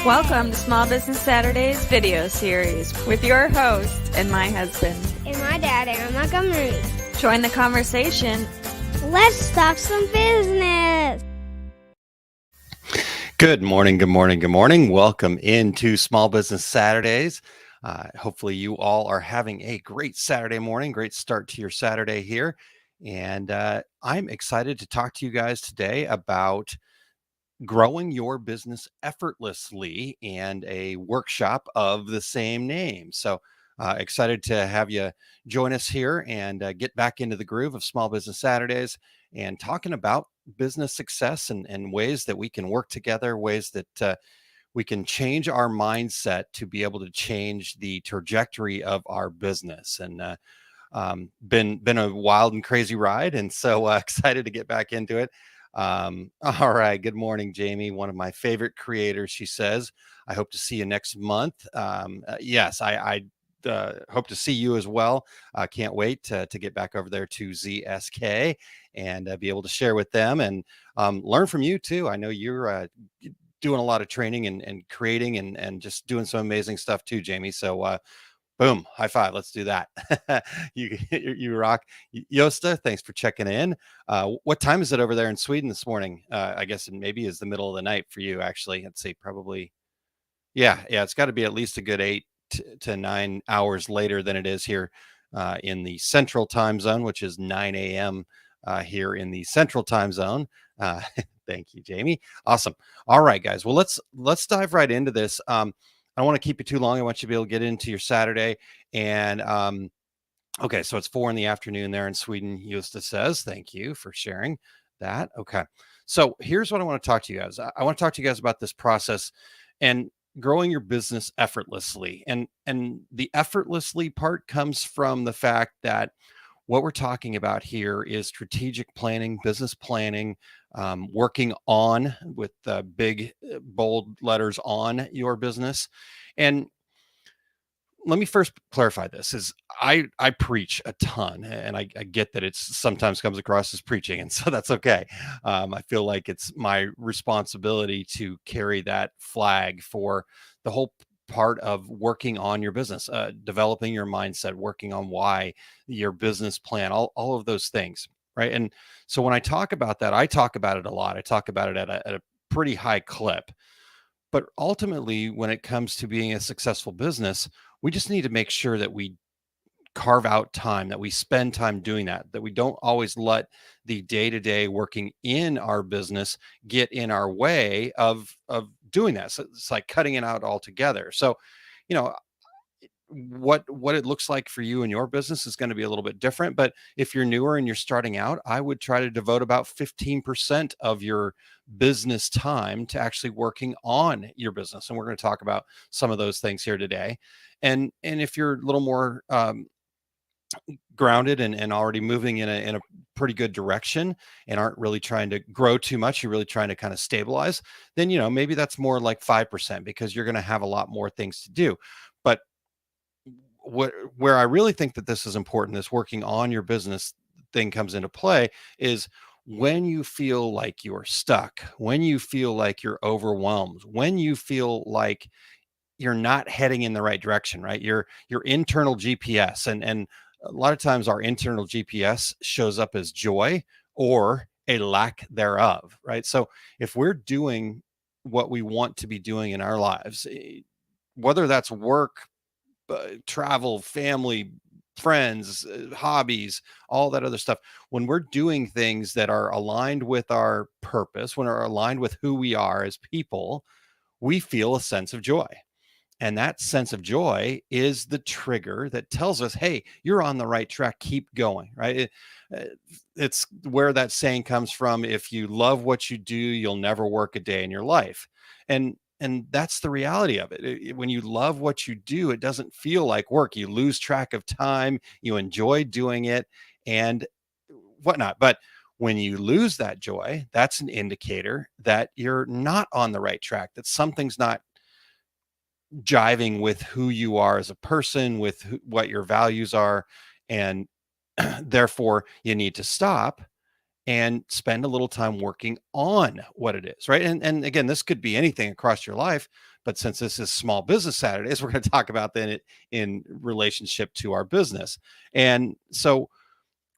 Welcome to Small Business Saturdays video series with your host and my husband. And my dad, Aaron Montgomery. Join the conversation. Let's talk some business. Good morning, good morning, good morning. Welcome into Small Business Saturdays. Hopefully you all are having a great Saturday morning, great start to your Saturday here. And I'm excited to talk to you guys today about growing your business effortlessly and a workshop of the same name. So excited to have you join us here and get back into the groove of Small Business Saturdays and talking about business success and ways that we can work together, ways that we can change our mindset to be able to change the trajectory of our business. And been a wild and crazy ride, and so excited to get back into it. All right. Good morning, Jamie. One of my favorite creators. She says, I hope to see you next month. Yes, I hope to see you as well. Can't wait to get back over there to ZSK and be able to share with them and learn from you too. I know you're doing a lot of training and creating and just doing some amazing stuff too, Jamie. So boom, high five. Let's do that. you rock. Yosta, thanks for checking in. What time is it over there in Sweden this morning? I guess it maybe is the middle of the night for you, actually. I'd say probably, yeah, it's got to be at least a good 8 to 9 hours later than it is here in the central time zone, which is 9 a.m. Here in the central time zone. Thank you, Jamie. Awesome. All right, guys. Well, let's dive right into this. I don't want to keep you too long. I want you to be able to get into your Saturday. And okay, so it's 4 p.m. there in Sweden, Eustace says. Thank you for sharing that. Okay, so here's what I want to talk to you guys. I want to talk to you guys about this process and growing your business effortlessly. And the effortlessly part comes from the fact that what we're talking about here is strategic planning, business planning, working on with big, bold letters on your business. And let me first clarify this is I preach a ton and I get that it's sometimes comes across as preaching. And so that's okay. I feel like it's my responsibility to carry that flag for the whole part of working on your business, developing your mindset, working on why, your business plan, all of those things. Right. And so when I talk about that, I talk about it a lot. I talk about it at a pretty high clip. But ultimately, when it comes to being a successful business, we just need to make sure that we carve out time, that we spend time doing that we don't always let the day-to-day working in our business get in our way of doing that. So it's like cutting it out altogether. So, you know, what it looks like for you and your business is going to be a little bit different. But if you're newer and you're starting out, I would try to devote about 15% of your business time to actually working on your business. And we're going to talk about some of those things here today. And if you're a little more grounded and already moving in a pretty good direction and aren't really trying to grow too much, you're really trying to kind of stabilize, then, you know, maybe that's more like 5% because you're going to have a lot more things to do. But where I really think that this is important, this working on your business thing comes into play, is when you feel like you're stuck, when you feel like you're overwhelmed, when you feel like you're not heading in the right direction, right? Your internal GPS, and a lot of times our internal GPS shows up as joy or a lack thereof, right? So if we're doing what we want to be doing in our lives, whether that's work, travel, family, friends, hobbies, all that other stuff, when we're doing things that are aligned with our purpose, when are aligned with who we are as people, we feel a sense of joy. And that sense of joy is the trigger that tells us, hey, you're on the right track. Keep going, right? It's where that saying comes from. If you love what you do, you'll never work a day in your life. And that's the reality of it. When you love what you do, it doesn't feel like work. You lose track of time. You enjoy doing it and whatnot. But when you lose that joy, that's an indicator that you're not on the right track, that something's not jiving with who you are as a person, with what your values are. And therefore, you need to stop and spend a little time working on what it is, right? And again, this could be anything across your life, But since this is Small Business Saturdays, we're going to talk about then it in relationship to our business. And so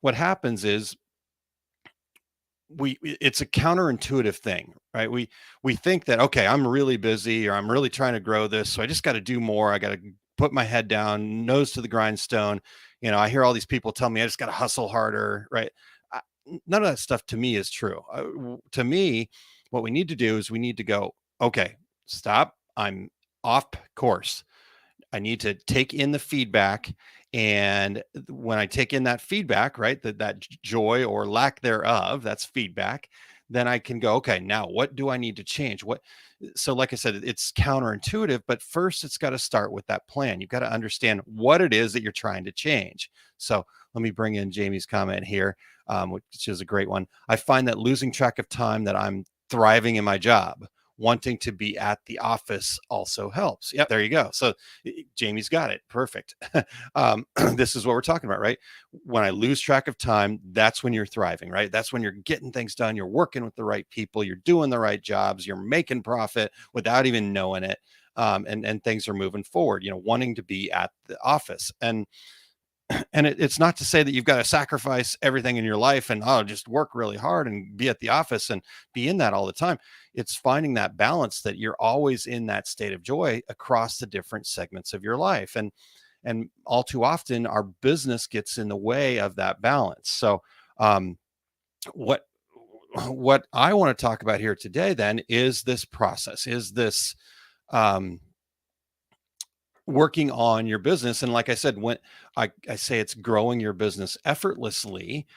what happens is it's a counterintuitive thing, right? We think that, okay, I'm really busy or I'm really trying to grow this, so I just got to do more. I got to put my head down, nose to the grindstone. I hear all these people tell me I just got to hustle harder, right? None of that stuff to me is true. To me, what we need to do is we need to go, okay, stop. I'm off course. I need to take in the feedback. And when I take in that feedback, right, that joy or lack thereof, that's feedback, then I can go, okay, now what do I need to change? So like I said, it's counterintuitive, but first it's got to start with that plan. You've got to understand what it is that you're trying to change. So let me bring in Jamie's comment here, which is a great one. I find that losing track of time that I'm thriving in my job, wanting to be at the office also helps. Yep, there you go. So Jamie's got it. Perfect. This is what we're talking about, right? When I lose track of time, that's when you're thriving, right? That's when you're getting things done. You're working with the right people. You're doing the right jobs. You're making profit without even knowing it. And things are moving forward, wanting to be at the office. And it's not to say that you've got to sacrifice everything in your life and just work really hard and be at the office and be in that all the time. It's finding that balance that you're always in that state of joy across the different segments of your life. And all too often our business gets in the way of that balance. So what I want to talk about here today then is this process, is this working on your business. And like I said, when I say it's growing your business effortlessly,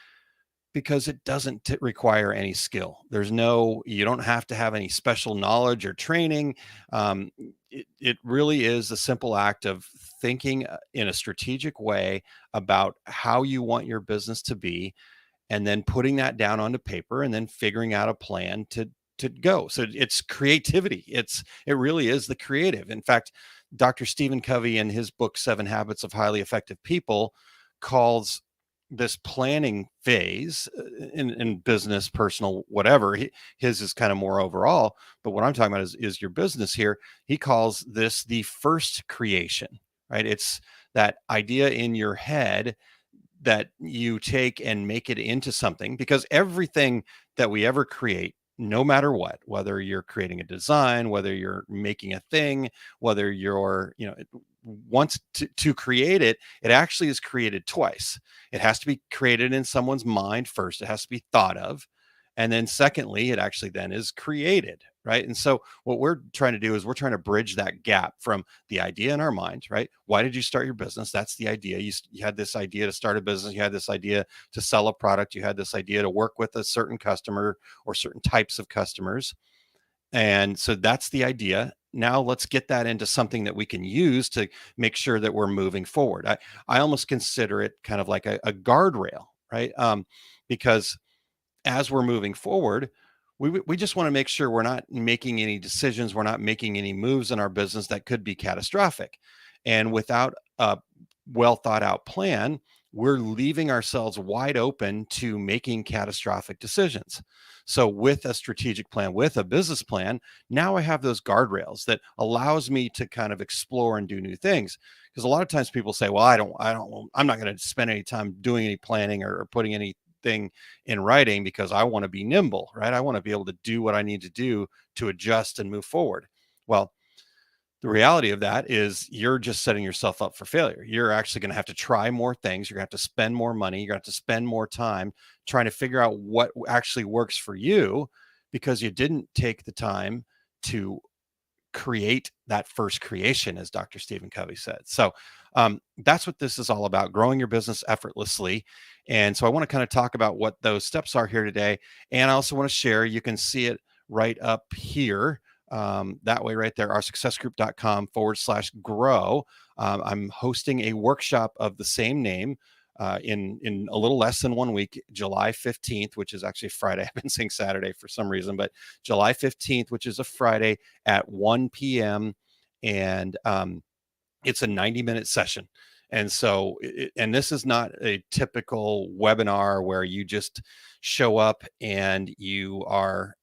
because it doesn't require any skill. You don't have to have any special knowledge or training. It really is a simple act of thinking in a strategic way about how you want your business to be, and then putting that down onto paper and then figuring out a plan to go. So it's creativity. It really is the creative. In fact, Dr. Stephen Covey in his book, 7 Habits of Highly Effective People, calls this planning phase in business, personal, whatever. His is kind of more overall, but what I'm talking about is your business here. He calls this the first creation, right? It's that idea in your head that you take and make it into something, because everything that we ever create, no matter what, whether you're creating a design, whether you're making a thing, whether you're, once to create it, it actually is created twice. It has to be created in someone's mind first. It has to be thought of. And then secondly, it actually then is created, right? And so what we're trying to do is we're trying to bridge that gap from the idea in our mind, right? Why did you start your business? That's the idea. You had this idea to start a business. You had this idea to sell a product. You had this idea to work with a certain customer or certain types of customers. And so that's the idea. Now let's get that into something that we can use to make sure that we're moving forward. I almost consider it kind of like a guardrail, right? Because as we're moving forward, we just want to make sure we're not making any decisions, we're not making any moves in our business that could be catastrophic. And without a well thought out plan, we're leaving ourselves wide open to making catastrophic decisions. So with a strategic plan, with a business plan, now I have those guardrails that allows me to kind of explore and do new things. Because a lot of times people say, well, I'm not going to spend any time doing any planning or putting anything in writing because I want to be nimble, right? I want to be able to do what I need to do to adjust and move forward. Well, the reality of that is you're just setting yourself up for failure. You're actually going to have to try more things. You're going to have to spend more money. You're going to have to spend more time trying to figure out what actually works for you, because you didn't take the time to create that first creation, as Dr. Stephen Covey said. So that's what this is all about, growing your business effortlessly. And so I want to kind of talk about what those steps are here today. And I also want to share, you can see it right up here. That way right there, oursuccessgroup.com/grow. I'm hosting a workshop of the same name in a little less than 1 week, July 15th, which is actually Friday. I've been saying Saturday for some reason, but July 15th, which is a Friday at 1 p.m. And it's a 90-minute session. And so, and this is not a typical webinar where you just show up and you are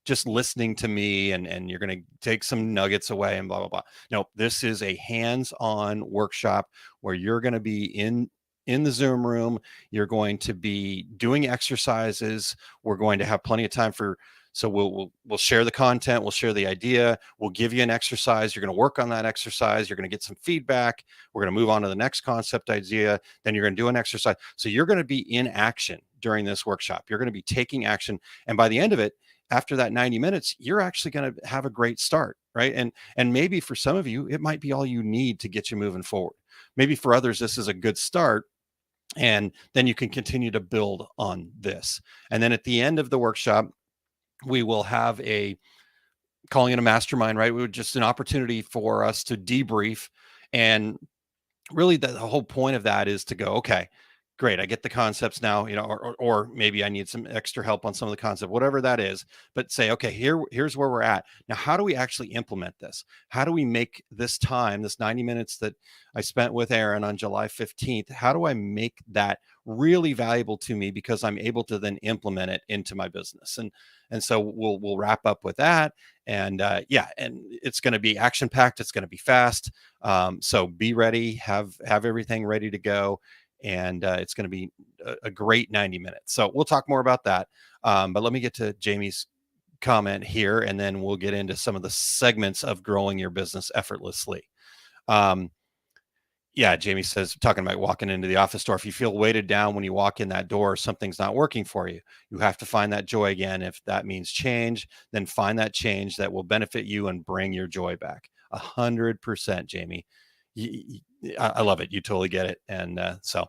just listening to me and you're going to take some nuggets away and blah, blah, blah. No, this is a hands-on workshop where you're going to be in the Zoom room. You're going to be doing exercises. We're going to have plenty of time so we'll share the content, we'll share the idea, we'll give you an exercise. You're going to work on that exercise. You're going to get some feedback. We're going to move on to the next concept idea. Then you're going to do an exercise. So you're going to be in action during this workshop. You're going to be taking action. And by the end of it, after that 90 minutes, you're actually going to have a great start, right? And maybe for some of you, it might be all you need to get you moving forward. Maybe for others, this is a good start. And then you can continue to build on this. And then at the end of the workshop, we will have calling it a mastermind, right? We would just an opportunity for us to debrief. And really the whole point of that is to go, okay, great, I get the concepts now, or maybe I need some extra help on some of the concept, whatever that is, but say, okay, here's where we're at. Now, how do we actually implement this? How do we make this 90 minutes that I spent with Aaron on July 15th, how do I make that really valuable to me because I'm able to then implement it into my business? And so we'll wrap up with that. And and it's going to be action packed. It's going to be fast. So be ready, have everything ready to go. And it's going to be a great 90 minutes. So we'll talk more about that. But let me get to Jamie's comment here, and then we'll get into some of the segments of growing your business effortlessly. Jamie says, talking about walking into the office door, if you feel weighted down when you walk in that door, something's not working for you. You have to find that joy again. If that means change, then find that change that will benefit you and bring your joy back. 100%, Jamie. I love it. You totally get it. And so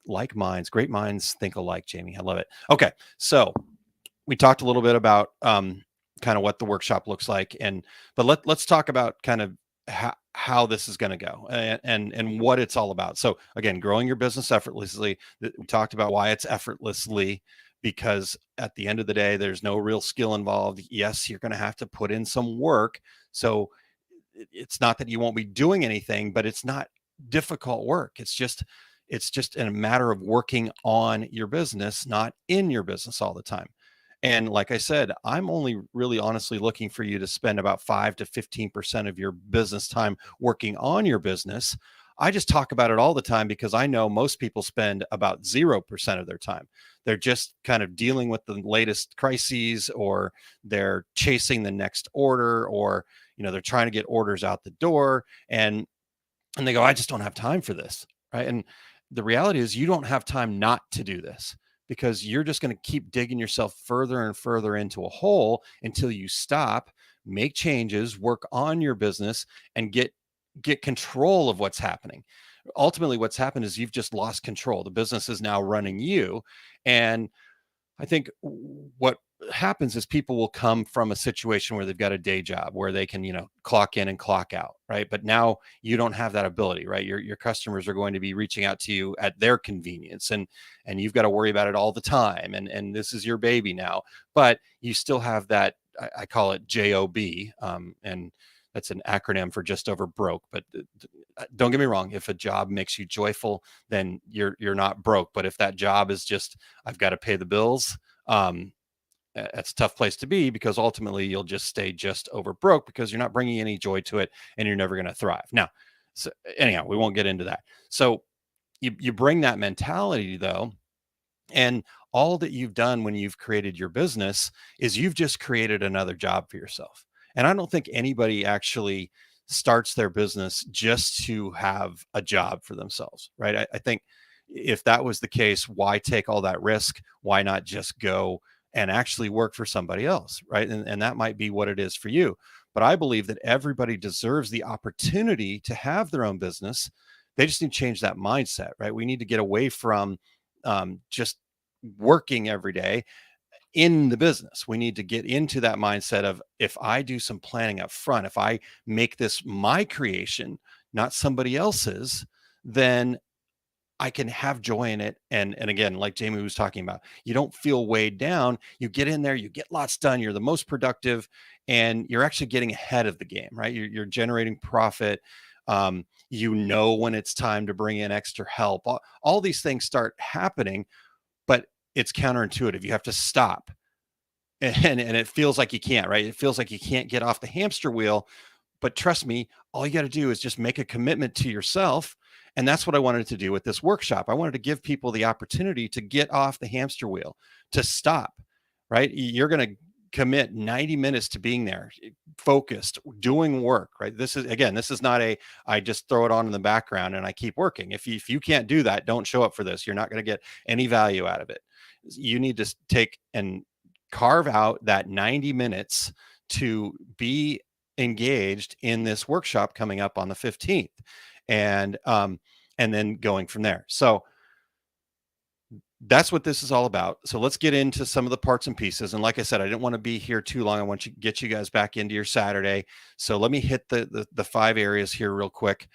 great minds think alike, Jamie. I love it. Okay. So we talked a little bit about kind of what the workshop looks like. But let's talk about kind of how this is going to go and what it's all about. So again, growing your business effortlessly. We talked about why it's effortlessly, because at the end of the day, there's no real skill involved. Yes, you're going to have to put in some work. So it's not that you won't be doing anything, but it's not difficult work. It's just a matter of working on your business, not in your business all the time. And like I said, I'm only really honestly looking for you to spend about 5 to 15% of your business time working on your business. I just talk about it all the time because I know most people spend about 0% of their time. They're just kind of dealing with the latest crises, or they're chasing the next order, or they're trying to get orders out the door, and they go, I just don't have time for this, right? And the reality is you don't have time not to do this, because you're just going to keep digging yourself further and further into a hole until you stop, make changes, work on your business, and get control of what's happening. Ultimately, what's happened is you've just lost control. The business is now running you. And I think what happens is people will come from a situation where they've got a day job where they can, clock in and clock out, right? But now you don't have that ability, right? Your customers are going to be reaching out to you at their convenience, and you've got to worry about it all the time. And this is your baby now, but you still have that. I call it JOB, and that's an acronym for just over broke. But don't get me wrong. If a job makes you joyful, then you're not broke. But if that job is just, I've got to pay the bills, that's a tough place to be, because ultimately you'll just stay just over broke because you're not bringing any joy to it, and you're never going to thrive. Now, so anyhow, we won't get into that. So you bring that mentality though, and all that you've done when you've created your business is you've just created another job for yourself. And I don't think anybody actually starts their business just to have a job for themselves, right? I think if that was the case, why take all that risk? Why not just go and actually work for somebody else, right? And that might be what it is for you. But I believe that everybody deserves the opportunity to have their own business. They just need to change that mindset, right? We need to get away from just working every day in the business. We need to get into that mindset of, if I do some planning up front, if I make this my creation, not somebody else's, then I can have joy in it. And again, like Jamie was talking about, you don't feel weighed down. You get in there, you get lots done. You're the most productive, and you're actually getting ahead of the game, right? You're generating profit. When it's time to bring in extra help. All these things start happening, but it's counterintuitive. You have to stop, and it feels like you can't, right? It feels like you can't get off the hamster wheel. But trust me, all you got to do is just make a commitment to yourself. And that's what I wanted to do with this workshop. I wanted to give people the opportunity to get off the hamster wheel, to stop, right? You're going to commit 90 minutes to being there, focused, doing work, right? This is not I just throw it on in the background and I keep working. If you can't do that, don't show up for this. You're not going to get any value out of it. You need to take and carve out that 90 minutes to be engaged in this workshop coming up on the 15th, and then going from there. So that's what this is all about. So let's get into some of the parts and pieces. And like I said, I didn't want to be here too long. I want to get you guys back into your Saturday. So let me hit the 5 areas here real quick,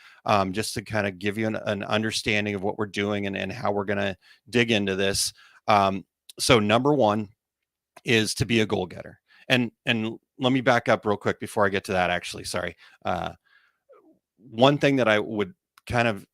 just to kind of give you an understanding of what we're doing and how we're going to dig into this. So number 1 is to be a goal getter. And let me back up real quick before I get to that, actually. Sorry. One thing that I would kind of,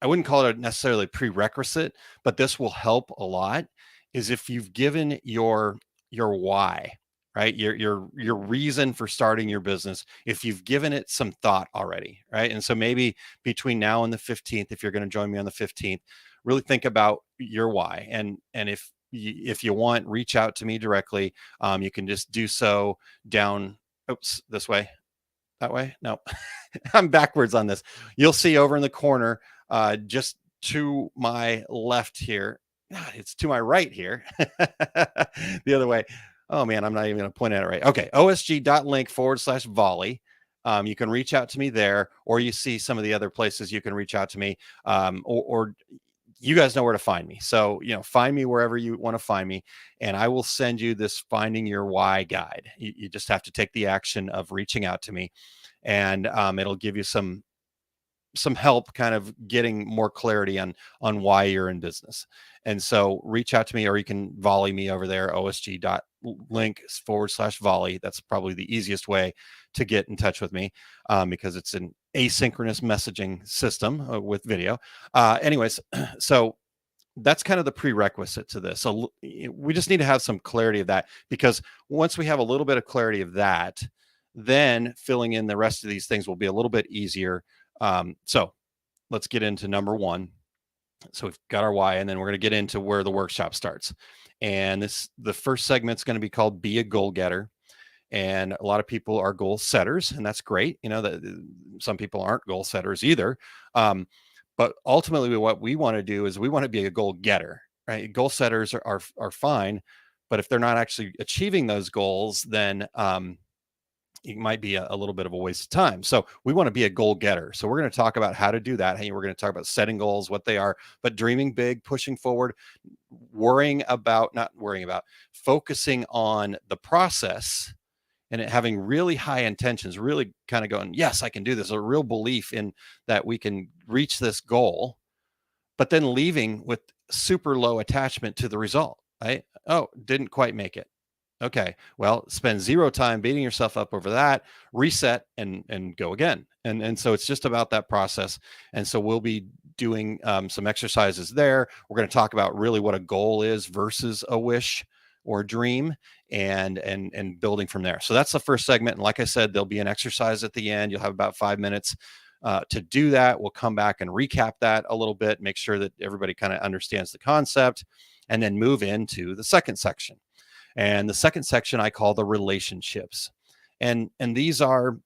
I wouldn't call it a necessarily prerequisite, but this will help a lot, is if you've given your why, right? Your reason for starting your business, if you've given it some thought already, right? And so maybe between now and the 15th, if you're going to join me on the 15th, really think about your why. And if you want, reach out to me directly. You can just do so down, this way, that way. No, I'm backwards on this. You'll see over in the corner, just to my left here. It's to my right here. The other way. Oh man, I'm not even going to point at it right. Okay. osg.link/volley. You can reach out to me there, or you see some of the other places you can reach out to me, or you guys know where to find me. So, find me wherever you want to find me, and I will send you this Finding Your Why guide. You just have to take the action of reaching out to me, and it'll give you some help kind of getting more clarity on why you're in business. And so reach out to me, or you can volley me over there, osg.link/volley. That's probably the easiest way to get in touch with me, because it's an asynchronous messaging system with video. Anyways, so that's kind of the prerequisite to this. So we just need to have some clarity of that, because once we have a little bit of clarity of that, then filling in the rest of these things will be a little bit easier. So let's get into number 1. So we've got our why, and then we're going to get into where the workshop starts. And the first segment is going to be called Be a Goal Getter. And a lot of people are goal setters, and that's great. That some people aren't goal setters either. But ultimately what we want to do is we want to be a goal getter, right? Goal setters are fine, but if they're not actually achieving those goals, then, it might be a little bit of a waste of time. So we want to be a goal getter. So we're going to talk about how to do that. Hey, we're going to talk about setting goals, what they are, but dreaming big, pushing forward, not worrying about, focusing on the process, and having really high intentions, really kind of going, yes, I can do this. A real belief in that we can reach this goal, but then leaving with super low attachment to the result, right? Oh, didn't quite make it. Okay, well, spend 0 time beating yourself up over that, reset and go again. And so it's just about that process. And so we'll be doing some exercises there. We're going to talk about really what a goal is versus a wish or dream, and building from there. So that's the first segment. And like I said, there'll be an exercise at the end. You'll have about 5 minutes to do that. We'll come back and recap that a little bit, make sure that everybody kind of understands the concept, and then move into the second section. And the second section I call the relationships. And these are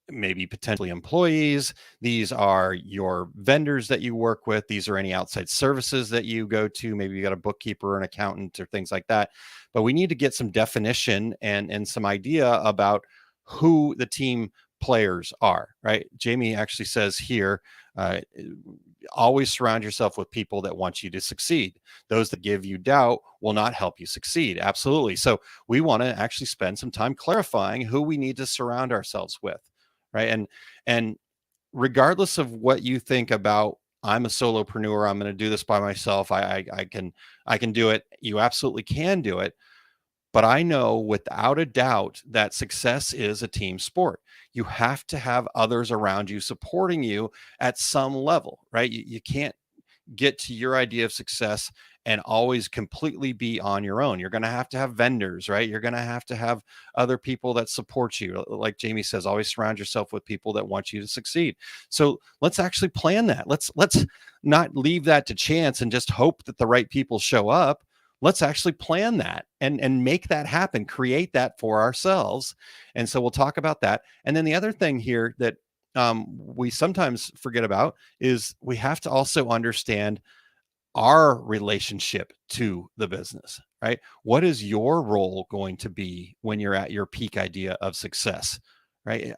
maybe potentially employees. These are your vendors that you work with. These are any outside services that you go to. Maybe you got a bookkeeper or an accountant or things like that. But we need to get some definition and some idea about who the team players are, right? Jamie actually says here, always surround yourself with people that want you to succeed. Those that give you doubt will not help you succeed. Absolutely. So we want to actually spend some time clarifying who we need to surround ourselves with, right? And regardless of what you think about, I'm a solopreneur, I'm going to do this by myself, I can do it. You absolutely can do it. But I know without a doubt that success is a team sport. You have to have others around you supporting you at some level, right? You can't get to your idea of success and always completely be on your own. You're going to have vendors, right? You're going to have other people that support you. Like Jamie says, always surround yourself with people that want you to succeed. So let's actually plan that. Let's not leave that to chance and just hope that the right people show up. Let's actually plan that and make that happen, create that for ourselves. And so we'll talk about that. And then the other thing here that we sometimes forget about is we have to also understand our relationship to the business, right? What is your role going to be when you're at your peak idea of success, right?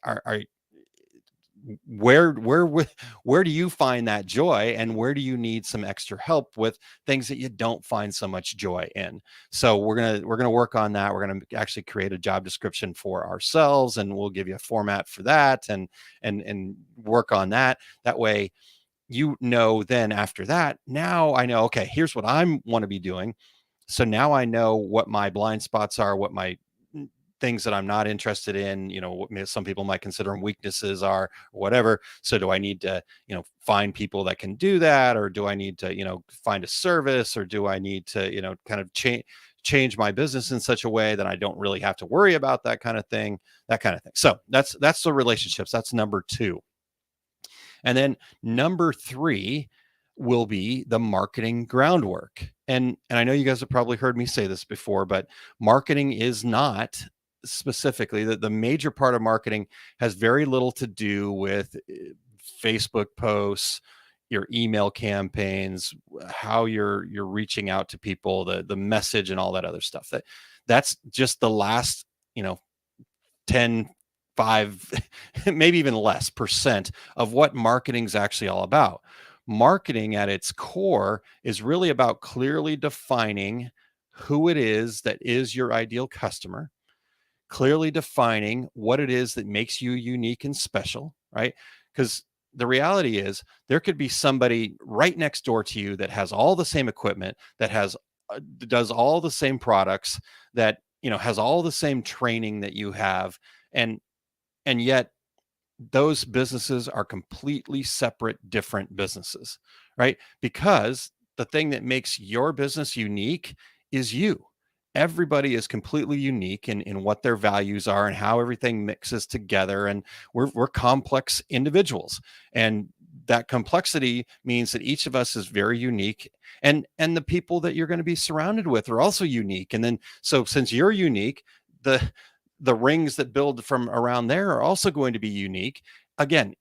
Where do you find that joy, and where do you need some extra help with things that you don't find so much joy in? So we're gonna work on that. We're gonna actually create a job description for ourselves, and we'll give you a format for that, and work on that. That way, then after that, now I know, okay, here's what I want to be doing. So now I know what my blind spots are, what my things that I'm not interested in, what some people might consider them weaknesses are, or whatever. So do I need to, find people that can do that? Or do I need to, find a service? Or do I need to, kind of change my business in such a way that I don't really have to worry about that kind of thing. So that's the relationships. That's number 2. And then number 3 will be the marketing groundwork. And I know you guys have probably heard me say this before, but marketing is not specifically the major part of marketing has very little to do with Facebook posts, your email campaigns, how you're reaching out to people, the message and all that other stuff. That's just the last, 10, 5, maybe even less percent of what marketing is actually all about. Marketing at its core is really about clearly defining who it is that is your ideal customer, clearly defining what it is that makes you unique and special, right? Because the reality is there could be somebody right next door to you that has all the same equipment, that does all the same products, that has all the same training that you have, and yet those businesses are completely separate, different businesses, right? Because the thing that makes your business unique is you. Everybody is completely unique in what their values are and how everything mixes together. And we're complex individuals. And that complexity means that each of us is very unique. And the people that you're going to be surrounded with are also unique. And then, so since you're unique, the rings that build from around there are also going to be unique. Again,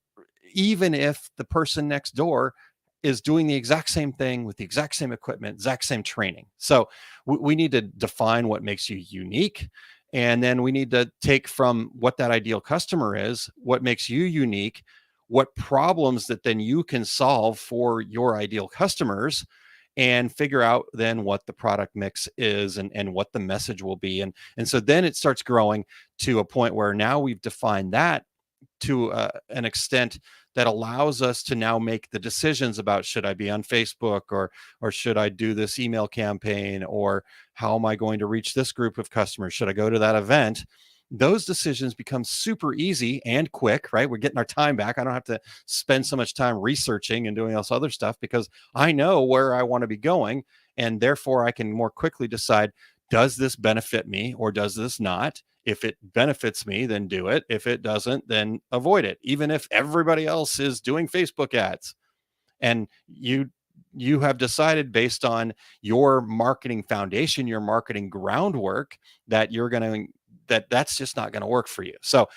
even if the person next door is doing the exact same thing with the exact same equipment, exact same training. So we need to define what makes you unique. And then we need to take from what that ideal customer is, what makes you unique, what problems that then you can solve for your ideal customers, and figure out then what the product mix is and what the message will be. And so then it starts growing to a point where now we've defined that to an extent that allows us to now make the decisions about, should I be on Facebook, or should I do this email campaign, or how am I going to reach this group of customers? Should I go to that event? Those decisions become super easy and quick, right? We're getting our time back. I don't have to spend so much time researching and doing all this other stuff because I know where I want to be going. And therefore I can more quickly decide, does this benefit me or does this not? If it benefits me, then do it. If it doesn't, then avoid it. Even if everybody else is doing Facebook ads and you have decided based on your marketing foundation, your marketing groundwork, that that's just not going to work for you. So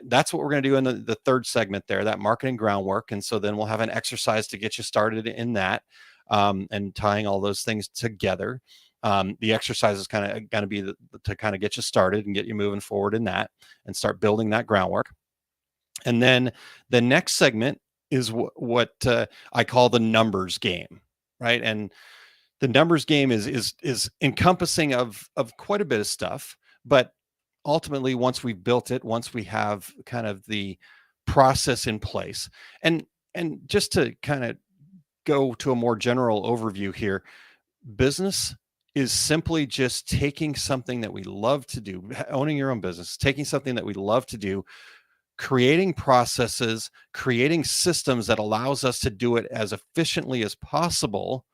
that's what we're going to do in the third segment there, that marketing groundwork. And so then we'll have an exercise to get you started in that, and tying all those things together. The exercise is kind of going to be to kind of get you started and get you moving forward in that and start building that groundwork. And then the next segment is what I call the numbers game, right? And the numbers game is encompassing of quite a bit of stuff, but ultimately, once we've built it, once we have kind of the process in place, and just to kind of go to a more general overview here, business is simply just taking something that we love to do, owning your own business, taking something that we love to do, creating processes, creating systems that allows us to do it as efficiently as possible,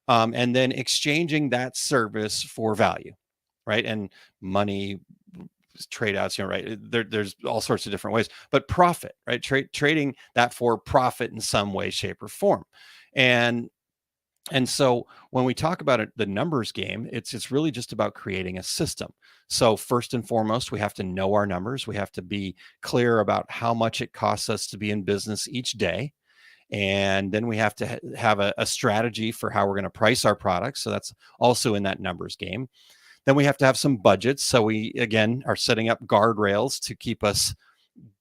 and then exchanging that service for value, right? And money, trade outs, right? There's all sorts of different ways, but profit, right? Trading that for profit in some way, shape, or form. And so when we talk about it, the numbers game, it's really just about creating a system. So first and foremost, we have to know our numbers. We have to be clear about how much it costs us to be in business each day. And then we have to have a strategy for how we're going to price our products. So that's also in that numbers game. Then we have to have some budgets. So we, again, are setting up guardrails to keep us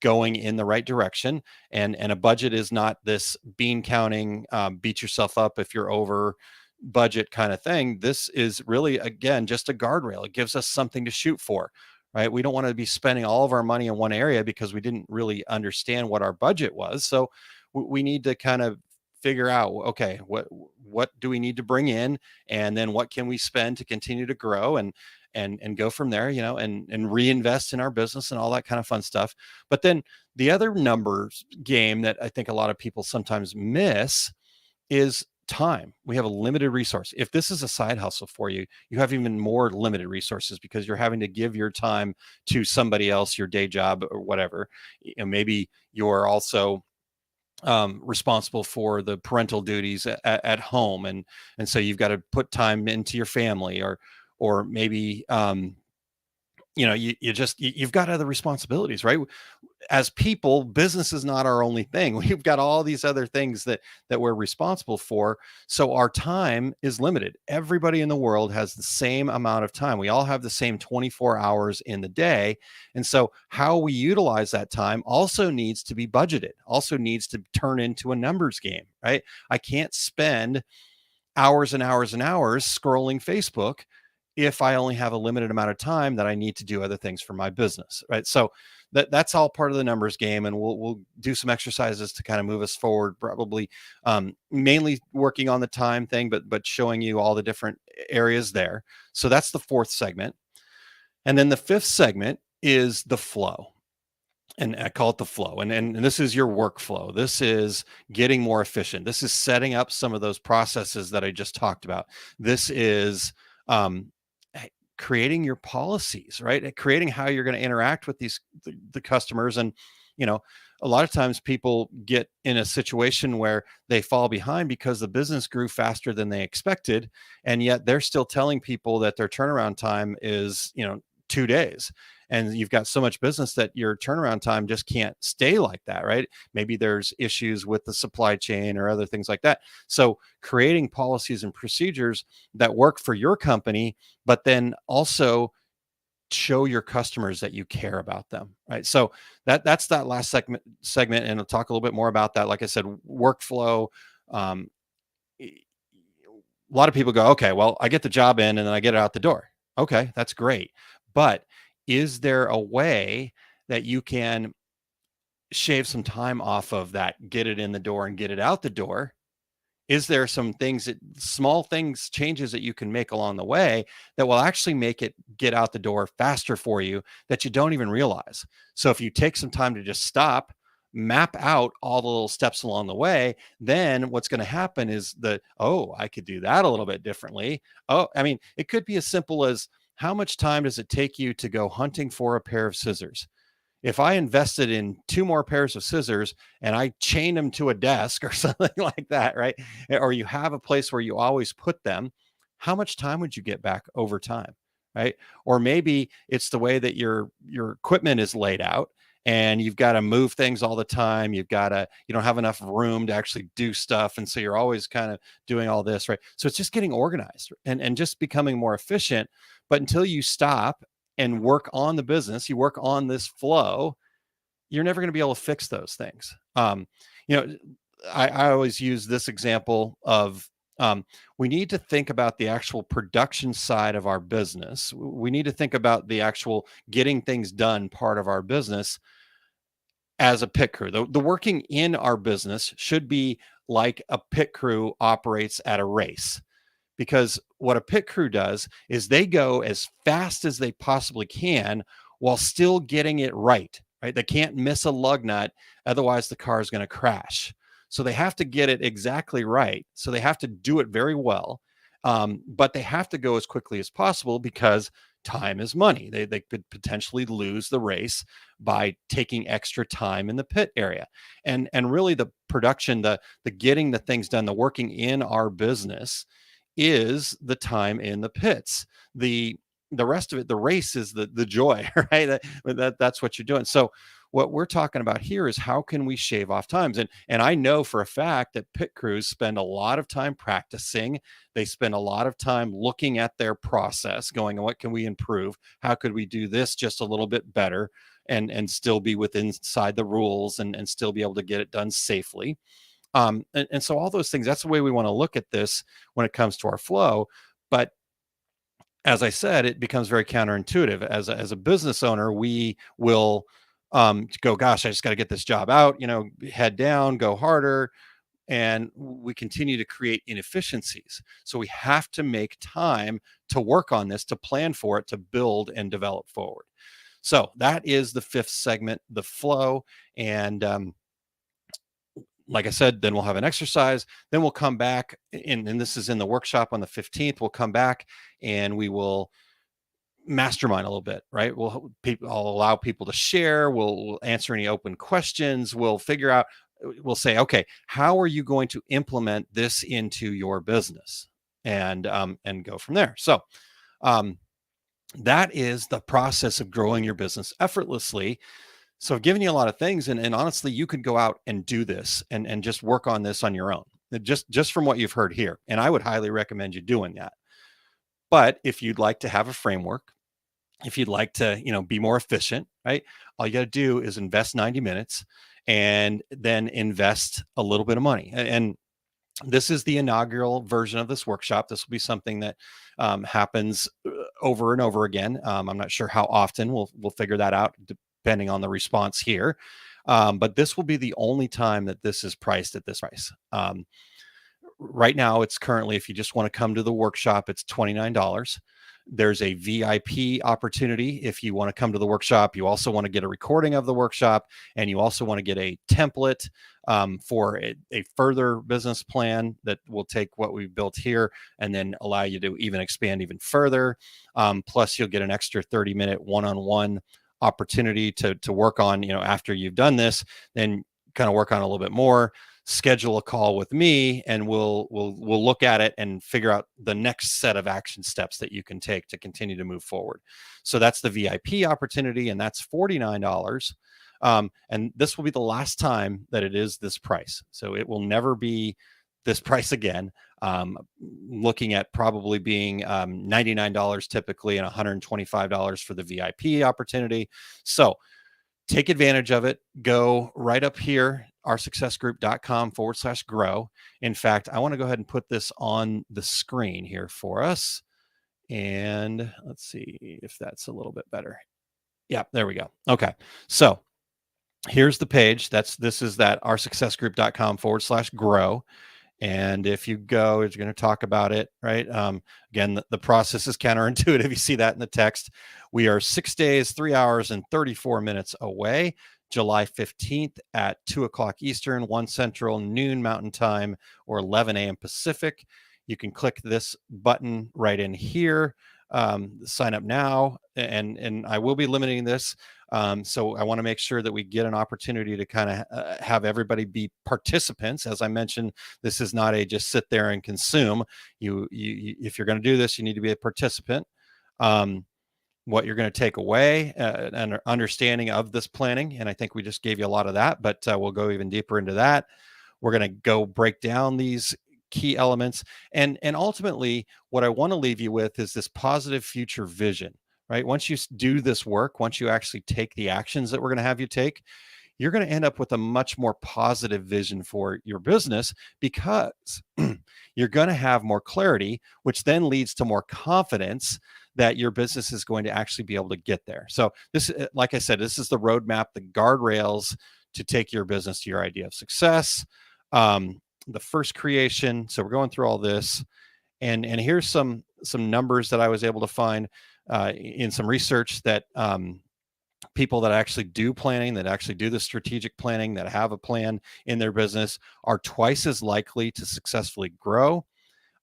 going in the right direction. And a budget is not this bean counting, beat yourself up if you're over budget kind of thing. This is really, again, just a guardrail. It gives us something to shoot for, right? We don't want to be spending all of our money in one area because we didn't really understand what our budget was. So we need to kind of figure out, okay, what do we need to bring in, and then what can we spend to continue to grow and go from there, and reinvest in our business and all that kind of fun stuff. But then the other numbers game that I think a lot of people sometimes miss is time. We have a limited resource. If this is a side hustle for you, you have even more limited resources because you're having to give your time to somebody else, your day job or whatever. Maybe you're also responsible for the parental duties at home, and so you've got to put time into your family, or maybe you've got other responsibilities, right? As people, business is not our only thing. We've got all these other things that we're responsible for. So our time is limited. Everybody in the world has the same amount of time. We all have the same 24 hours in the day. And so how we utilize that time also needs to be budgeted, also needs to turn into a numbers game, right? I can't spend hours and hours and hours scrolling Facebook if I only have a limited amount of time that I need to do other things for my business, right? So that's all part of the numbers game, and we'll do some exercises to kind of move us forward. Probably mainly working on the time thing, but showing you all the different areas there. So that's the fourth segment, and then the fifth segment is the flow. And I call it the flow. And this is your workflow. This is getting more efficient. This is setting up some of those processes that I just talked about. This is creating your policies, right? Creating how you're going to interact with the customers. And, a lot of times people get in a situation where they fall behind because the business grew faster than they expected. And yet they're still telling people that their turnaround time is, 2 days. And you've got so much business that your turnaround time just can't stay like that, right? Maybe there's issues with the supply chain or other things like that. So creating policies and procedures that work for your company, but then also show your customers that you care about them, right? So that's that last segment, and I'll talk a little bit more about that. Like I said, workflow. A lot of people go, okay, well, I get the job in and then I get it out the door. Okay, that's great. But is there a way that you can shave some time off of that, get it in the door and get it out the door? Is there some small things, changes that you can make along the way that will actually make it get out the door faster for you that you don't even realize? So if you take some time to just stop, map out all the little steps along the way, then what's going to happen is I could do that a little bit differently. It could be as simple as, how much time does it take you to go hunting for a pair of scissors? If I invested in 2 more pairs of scissors and I chained them to a desk or something like that, right? Or you have a place where you always put them, how much time would you get back over time, right? Or maybe it's the way that your equipment is laid out, and you've got to move things all the time. You don't have enough room to actually do stuff. And so you're always kind of doing all this, right? So it's just getting organized and just becoming more efficient. But until you stop and work on the business, you work on this flow, you're never going to be able to fix those things. I always use this example of, we need to think about the actual production side of our business. We need to think about the actual getting things done part of our business as a pit crew. The working in our business should be like a pit crew operates at a race. Because what a pit crew does is they go as fast as they possibly can while still getting it right. right? They can't miss a lug nut. Otherwise the car is going to crash. So they have to get it exactly right. So they have to do it very well. But they have to go as quickly as possible because time is money. They could potentially lose the race by taking extra time in the pit area. And really the production, the getting the things done, the working in our business is the time in the pits. The rest of it, the race is the joy, right? That's what you're doing. So what we're talking about here is how can we shave off times? And I know for a fact that pit crews spend a lot of time practicing. They spend a lot of time looking at their process, going, what can we improve? How could we do this just a little bit better and still be within inside the rules and still be able to get it done safely? And so all those things, that's the way we want to look at this when it comes to our flow. But as I said, it becomes very counterintuitive. As a business owner, we will go, gosh, I just got to get this job out, head down, go harder. And we continue to create inefficiencies. So we have to make time to work on this, to plan for it, to build and develop forward. So that is the fifth segment, the flow. And like I said, then we'll have an exercise. Then we'll come back, and this is in the workshop on the 15th. We'll come back and we will mastermind a little bit, right? I'll allow people to share. We'll answer any open questions. We'll figure out, we'll say, okay, how are you going to implement this into your business? And go from there. So that is the process of growing your business effortlessly. So I've given you a lot of things, and honestly, you could go out and do this and just work on this on your own, just from what you've heard here. And I would highly recommend you doing that. But if you'd like to have a framework, if you'd like to, be more efficient, right? All you got to do is invest 90 minutes and then invest a little bit of money. And this is the inaugural version of this workshop. This will be something that happens over and over again. I'm not sure how often. We'll figure that out depending on the response here. But this will be the only time that this is priced at this price. Right now, it's currently, if you just want to come to the workshop, it's $29. There's a VIP opportunity. If you want to come to the workshop, you also want to get a recording of the workshop, and you also want to get a template for a further business plan that will take what we've built here and then allow you to even expand even further. Plus, you'll get an extra 30-minute one-on-one opportunity to work on, after you've done this, then kind of work on a little bit more. Schedule a call with me, and we'll look at it and figure out the next set of action steps that you can take to continue to move forward. So that's the VIP opportunity, and that's $49. And this will be the last time that it is this price. So it will never be this price again. Looking at probably being $99 typically and $125 for the VIP opportunity. So take advantage of it. Go right up here, oursuccessgroup.com/grow. In fact, I want to go ahead and put this on the screen here for us. And let's see if that's a little bit better. Yeah, there we go. Okay. So here's the page. This is that oursuccessgroup.com/grow. And if you go, it's going to talk about it, right? Again, the process is counterintuitive. You see that in the text. We are 6 days, 3 hours, and 34 minutes away. July 15th at 2 o'clock Eastern, 1 Central, noon Mountain Time, or 11 a.m. Pacific. You can click this button right in here. Sign up now, and I will be limiting this. So I want to make sure that we get an opportunity to kind of have everybody be participants. As I mentioned, this is not a just sit there and consume. You if you're going to do this, you need to be a participant. What you're going to take away, an understanding of this planning, and I think we just gave you a lot of that, but we'll go even deeper into that. We're going to go break down these key elements, and ultimately what I want to leave you with is this positive future vision, right? Once you do this work, once you actually take the actions that we're going to have you take, you're going to end up with a much more positive vision for your business, because you're going to have more clarity, which then leads to more confidence that your business is going to actually be able to get there. So this, like I said, this is the roadmap, the guardrails to take your business to your idea of success. The first creation. So we're going through all this, and here's some numbers that I was able to find in some research that people that actually do planning, that actually do the strategic planning, that have a plan in their business are twice as likely to successfully grow.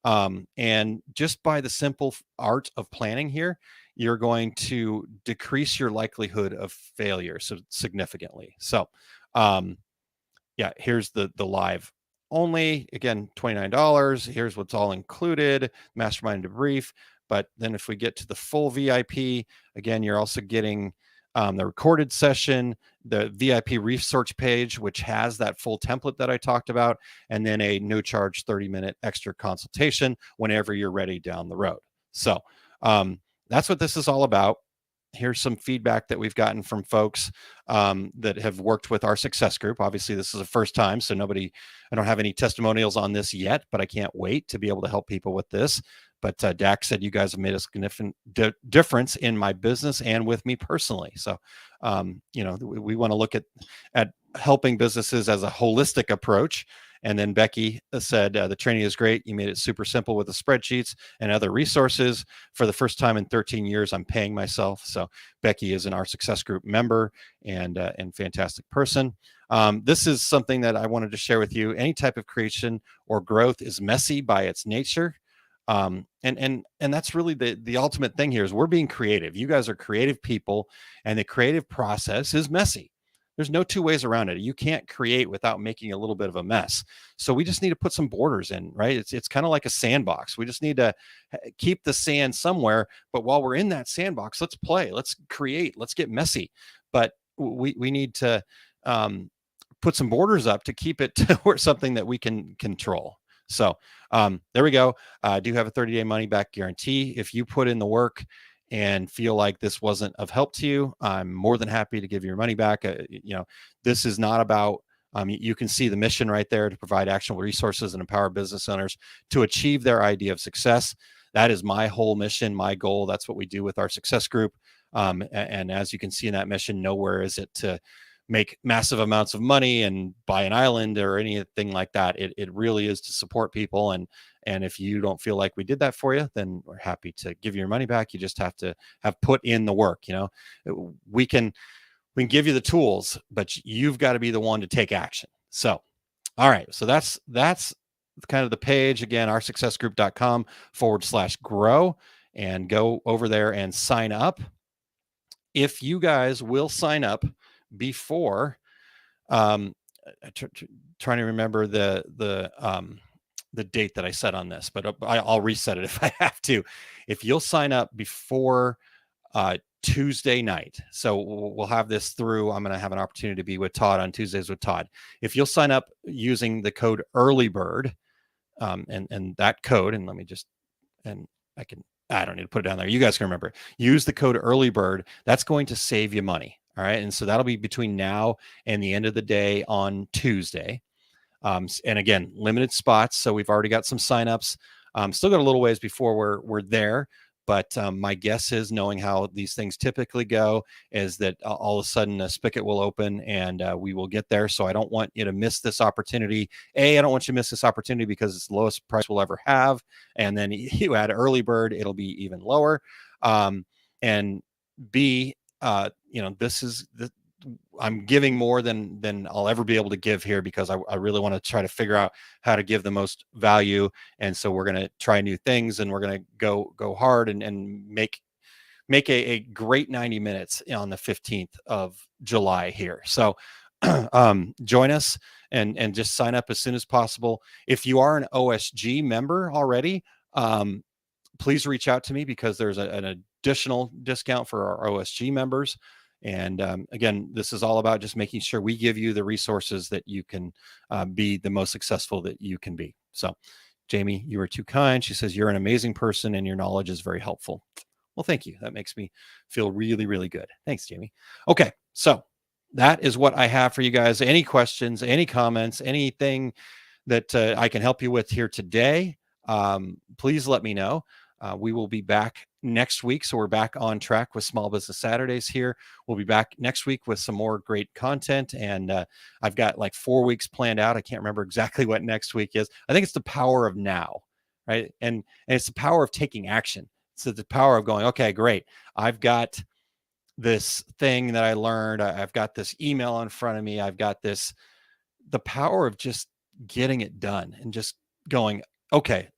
And just by the simple art of planning here, you're going to decrease your likelihood of failure so significantly. So, yeah, here's the live only, again, $29. Here's what's all included, mastermind debrief. But then if we get to the full VIP, again, you're also getting the recorded session, the VIP research page, which has that full template that I talked about, and then a no charge 30-minute extra consultation whenever you're ready down the road. So that's what this is all about. Here's some feedback that we've gotten from folks that have worked with our success group. Obviously, this is the first time, so I don't have any testimonials on this yet, but I can't wait to be able to help people with this. But Dak said, you guys have made a significant difference in my business and with me personally. So, we want to look at helping businesses as a holistic approach. And then Becky said, the training is great. You made it super simple with the spreadsheets and other resources. For the first time in 13 years, I'm paying myself. So Becky is our success group member and fantastic person. This is something that I wanted to share with you. Any type of creation or growth is messy by its nature. And that's really the ultimate thing here is we're being creative. You guys are creative people, and the creative process is messy. There's no two ways around it. You can't create without making a little bit of a mess. So we just need to put some borders in, right? It's kind of like a sandbox. We just need to keep the sand somewhere. But while we're in that sandbox, let's play, let's create, let's get messy. But we need to put some borders up to keep it to something that we can control. So there we go. I do have a 30-day money back guarantee. If you put in the work and feel like this wasn't of help to you, I'm more than happy to give your money back. This is not about, you can see the mission right there, to provide actionable resources and empower business owners to achieve their idea of success. That is my whole mission, my goal. That's what we do with our success group. And as you can see in that mission, nowhere is it to make massive amounts of money and buy an island or anything like that. It really is to support people. And if you don't feel like we did that for you, then we're happy to give you your money back. You just have to have put in the work. We can give you the tools, but you've got to be the one to take action. So, all right. So that's kind of the page. Again, oursuccessgroup.com/grow, and go over there and sign up. If you guys will sign up before, trying to remember the date that I set on this, but I'll reset it if I have to. If you'll sign up before Tuesday night, so we'll have this through, I'm going to have an opportunity to be with Todd on Tuesdays with Todd. If you'll sign up using the code EARLYBIRD, and that code, and let me just, and I don't need to put it down there. You guys can remember. Use the code EARLYBIRD. That's going to save you money. All right. And so that'll be between now and the end of the day on Tuesday. And again, limited spots. So we've already got some signups. Still got a little ways before we're there. But my guess is, knowing how these things typically go, is that all of a sudden a spigot will open and we will get there. So I don't want you to miss this opportunity. I don't want you to miss this opportunity because it's the lowest price we'll ever have. And then you add early bird, it'll be even lower. And B, this is I'm giving more than I'll ever be able to give here, because I really want to try to figure out how to give the most value. And so we're going to try new things, and we're going to go hard and make a great 90 minutes on the 15th of July here. So join us and just sign up as soon as possible. If you are an OSG member already, please reach out to me, because there's an additional discount for our OSG members. And again, this is all about just making sure we give you the resources that you can be the most successful that you can be. So, Jamie, you were too kind. She says, you're an amazing person and your knowledge is very helpful. Well, thank you. That makes me feel really, really good. Thanks, Jamie. Okay, so that is what I have for you guys. Any questions, any comments, anything that I can help you with here today, please let me know. We will be back next week. So we're back on track with Small Business Saturdays here. We'll be back next week with some more great content. And I've got like 4 weeks planned out. I can't remember exactly what next week is. I think it's the power of now, right? And it's the power of taking action. So the power of going, okay, great. I've got this thing that I learned. I've got this email in front of me. I've got the power of just getting it done and just going, okay,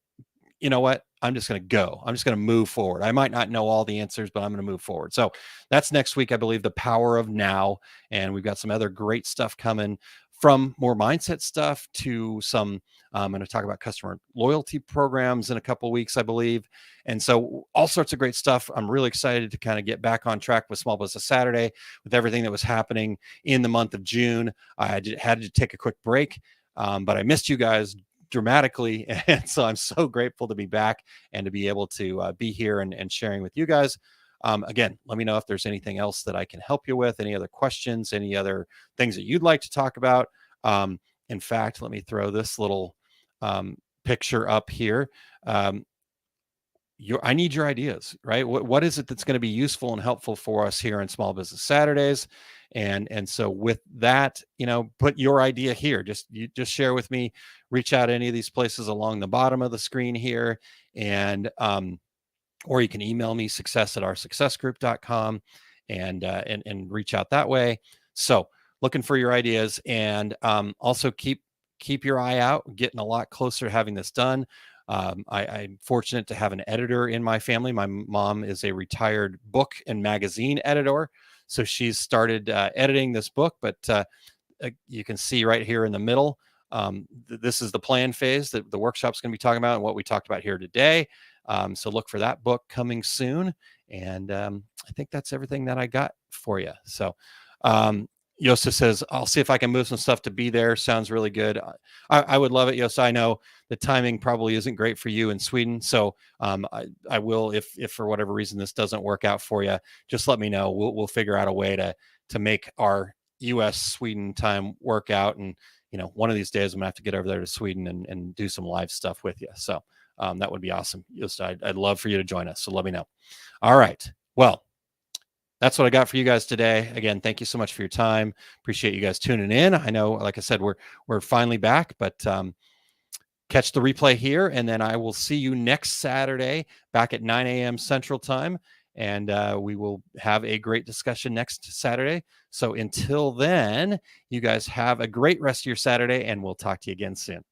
you know what? I'm just going to go. I'm just going to move forward. I might not know all the answers, but I'm going to move forward. So that's next week, I believe, the power of now. And we've got some other great stuff coming, from more mindset stuff to some, I'm going to talk about customer loyalty programs in a couple of weeks, I believe. And so all sorts of great stuff. I'm really excited to kind of get back on track with Small Business Saturday, with everything that was happening in the month of June. I had to take a quick break, but I missed you guys dramatically. And so I'm so grateful to be back and to be able to be here and sharing with you guys. Again, let me know if there's anything else that I can help you with, any other questions, any other things that you'd like to talk about. In fact, let me throw this little picture up here. I need your ideas, right? What is it that's going to be useful and helpful for us here on Small Business Saturdays? And so with that, put your idea here. Just share with me. Reach out to any of these places along the bottom of the screen here, and or you can email me, success@oursuccessgroup.com, and reach out that way. So looking for your ideas, and also keep your eye out. Getting a lot closer to having this done. I'm fortunate to have an editor in my family. My mom is a retired book and magazine editor, so she's started editing this book. But you can see right here in the middle, this is the plan phase that the workshop's going to be talking about, and what we talked about here today. So look for that book coming soon. And I think that's everything that I got for you. So Yosa says, I'll see if I can move some stuff to be there. Sounds really good. I would love it, Yosa. I know the timing probably isn't great for you in Sweden. So I will, if for whatever reason this doesn't work out for you, just let me know. We'll figure out a way to make our US Sweden time work out. And, one of these days I'm gonna have to get over there to Sweden and do some live stuff with you. So that would be awesome. Yosa, I'd love for you to join us. So let me know. All right. Well, that's what I got for you guys today. Again, thank you so much for your time. Appreciate you guys tuning in. I know, like I said, we're finally back, but catch the replay here, and then I will see you next Saturday back at 9 a.m. Central Time, and we will have a great discussion next Saturday. So until then, you guys have a great rest of your Saturday, and we'll talk to you again soon.